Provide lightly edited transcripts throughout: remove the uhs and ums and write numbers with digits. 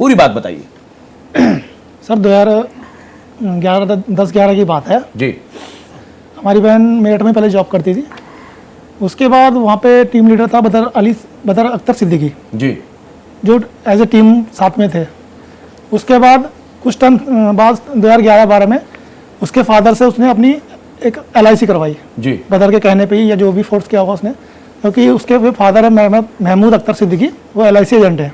पूरी बात बताइए। सर 2011 की बात है जी। हमारी बहन मेरठ में पहले जॉब करती थी। उसके बाद वहाँ पे टीम लीडर था बदर अख्तर सिद्दीकी जी। जो एज ए टीम साथ में थे। उसके बाद कुछ टाइम बाद 2011-12 में उसके फादर से उसने अपनी एक LIC करवाई जी। बदर के कहने पे ही, या जो भी फोर्स किया होगा उसने, क्योंकि उसके फादर है महमूद अख्तर सिद्दीकी, वो LIC एजेंट है।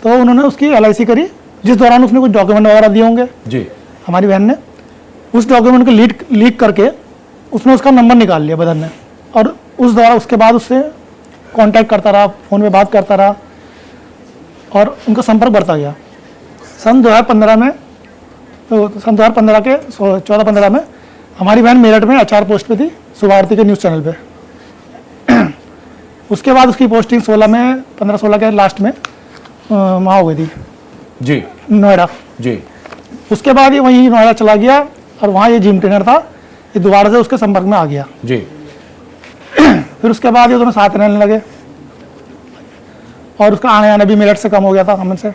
तो उन्होंने उसकी LIC करी, जिस दौरान उसने कुछ डॉक्यूमेंट वगैरह दिए होंगे जी। हमारी बहन ने। उस डॉक्यूमेंट को लीक करके उसने उसका नंबर निकाल लिया बदर ने, और उस दौरान उसके बाद उससे कांटेक्ट करता रहा, फ़ोन पे बात करता रहा और उनका संपर्क बढ़ता गया। सन 2015 में, तो सन 2015 के 14-15 में हमारी बहन मेरठ में HR पोस्ट पे थी, सुबह आरती के न्यूज़ चैनल पे। उसके बाद उसकी पोस्टिंग 15-16 के लास्ट में वहाँ हो गई थी जी। नोएडा। जी। उसके बाद ये वहीं नोएडा चला गया और वहाँ ये जिम ट्रेनर था, ये दोबारा से उसके संपर्क में आ गया। जी। फिर उसके बाद ये दोनों साथ रहने लगे और उसका आने आना भी मेरठ से कम हो गया था हमसे।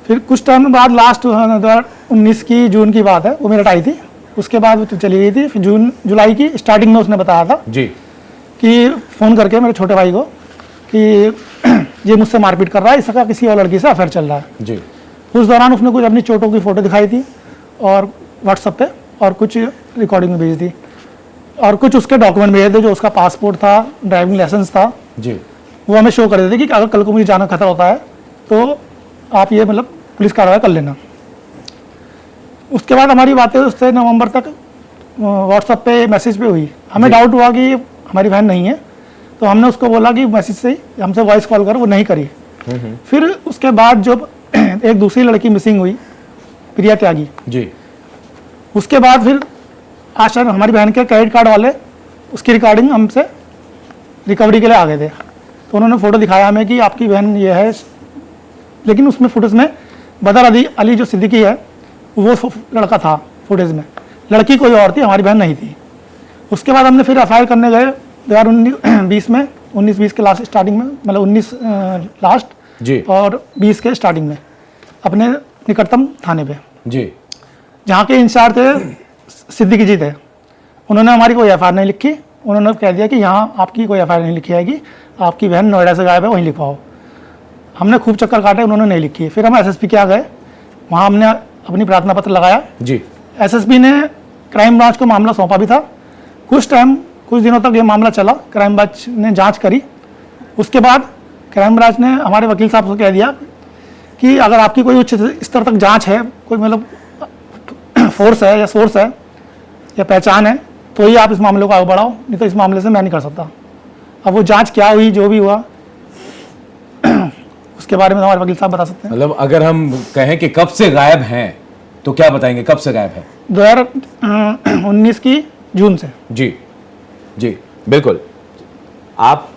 फिर कुछ टाइम बाद लास्ट 2019 की जून की बात है, वो मेरठ आई थी। उसके बाद वो चली गई थी। फिर जुलाई की स्टार्टिंग में उसने बताया था जी कि फ़ोन करके मेरे छोटे भाई को कि ये मुझसे मारपीट कर रहा है, इसका किसी और लड़की से अफेयर चल रहा है। जी। उस दौरान उसने कुछ अपनी चोटों की फ़ोटो दिखाई थी और व्हाट्सएप पे, और कुछ रिकॉर्डिंग में भेजी थी, और कुछ उसके डॉक्यूमेंट भेजे थे, जो उसका पासपोर्ट था, ड्राइविंग लाइसेंस था, जी। वो हमें शो कर देते थे कि अगर कल को मुझे जाना खतरा होता है तो आप ये मतलब पुलिस कार्रवाई कर लेना। उसके बाद हमारी बातें उससे नवंबर तक व्हाट्सएप पे मैसेज पे हुई। हमें डाउट हुआ कि हमारी बहन नहीं है, तो हमने उसको बोला कि मैसेज से ही हमसे वॉइस कॉल कर, वो नहीं करी। फिर उसके बाद जब एक दूसरी लड़की मिसिंग हुई, प्रिया त्यागी जी। उसके बाद फिर आशा हमारी बहन के क्रेडिट कार्ड वाले उसकी रिकॉर्डिंग हमसे रिकवरी के लिए आ गए थे। तो उन्होंने फ़ोटो दिखाया हमें कि आपकी बहन ये है, लेकिन उसमें फुटेज में बदर अली जो सिद्दीकी है वो लड़का था फुटेज में, लड़की कोई और थी, हमारी बहन नहीं थी। उसके बाद हमने फिर FIR करने गए 2019-20 में, 19-20 के लास्ट स्टार्टिंग में, मतलब 19 लास्ट जी और 20 के स्टार्टिंग में अपने निकटतम थाने पे, जी। जहाँ के इंचार्ज थे सिद्दीकी जी थे। उन्होंने हमारी कोई FIR नहीं लिखी। उन्होंने कह दिया कि यहाँ आपकी कोई FIR नहीं लिखी जाएगी, आपकी बहन नोएडा से गायब है, वहीं लिखवाओ। हमने खूब चक्कर काटे, उन्होंने नहीं लिखी। फिर हम SSP के आ गए, वहाँ हमने अपनी प्रार्थना पत्र लगाया। जी। SSP ने क्राइम ब्रांच को मामला सौंपा भी था। कुछ दिनों तक ये मामला चला, क्राइम ब्रांच ने जांच करी। उसके बाद क्राइम ब्रांच ने हमारे वकील साहब को कह दिया कि अगर आपकी कोई उच्च स्तर तक जांच है, कोई मतलब फोर्स है या सोर्स है या पहचान है, तो ही आप इस मामले को आगे बढ़ाओ, नहीं तो इस मामले से मैं नहीं कर सकता। अब वो जांच क्या हुई, जो भी हुआ उसके बारे में हमारे वकील साहब बता सकते हैं। मतलब अगर हम कहें कि कब से गायब हैं तो क्या बताएंगे, कब से गायब है? 2019 की जून से। जी जी बिल्कुल। आप